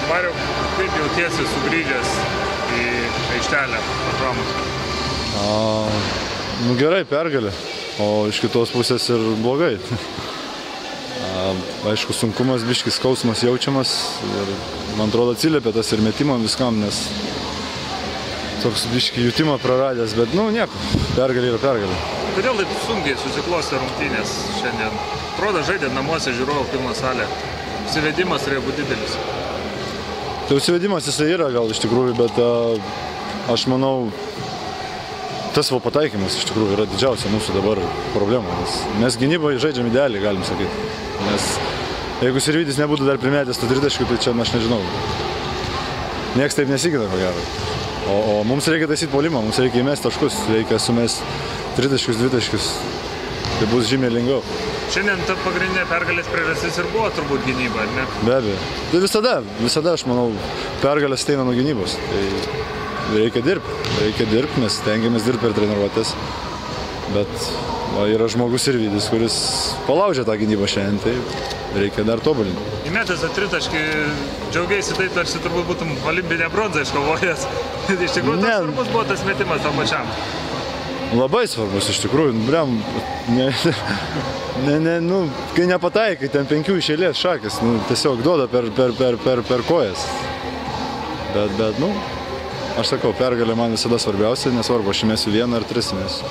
Mariau, kaip jautiesi sugrįžęs į aikštelę Abramas? Nu gerai, pergalė, o iš kitos pusės ir blogai. Aišku, sunkumas, biškis skausmas jaučiamas ir man atrodo atsiliepia tas ir metimam viskam, nes toks biškį jutimą praradęs, bet nu nieko, pergalė yra pergalė. Kodėl taip sunkiai susiklostė rungtynės šiandien? Atrodo, žaidė namuose, žiūrovų pilna salė. Užsivedimas turėjo būti didelis. Tai užsivedimas jisai yra gal iš tikrųjų, bet aš manau, tas pataikymas iš tikrųjų yra didžiausia mūsų dabar problema. Mes gynyboje žaidžiam idealiai, galim sakyti. Nes jeigu Sirvydis nebūtų dar primetęs tų tritaškių, tai čia aš nežinau. Niekas taip nesigina, ko gero. O mums reikia taisyti puolimą, mums reikia įmesti taškus, reikia sumesti tritaškius, dvitaškius. Tai bus žymiai lengviau. Šiandien ta pagrindinė pergalės priežastis ir buvo turbūt gynyba, ar ne? Be abejo. Tai visada aš manau, pergalės ateina nuo gynybos. Tai reikia dirbti, mes stengiamės dirbti per treniruotės. Bet yra žmogus Sirvydis, kuris palaužė tą gynybą šiandien, tai reikia dar tobulinti. Įmetęs tritaškį, džiaugiaisi tai, tarsi turbūt būtum olimpinę bronzą iškovojęs. Iš tikrųjų, tas svarbus buvo tas metimas tam pačiam. Labai svarbus, iš tikrųjų. Kai nepataikai, ten 5 iš eilės šakės, tiesiog duoda per kojas. Bet, aš sakau, pergalė man visada svarbiausia, nesvarbu, aš įmesiu 1 ar 3 įmesiu.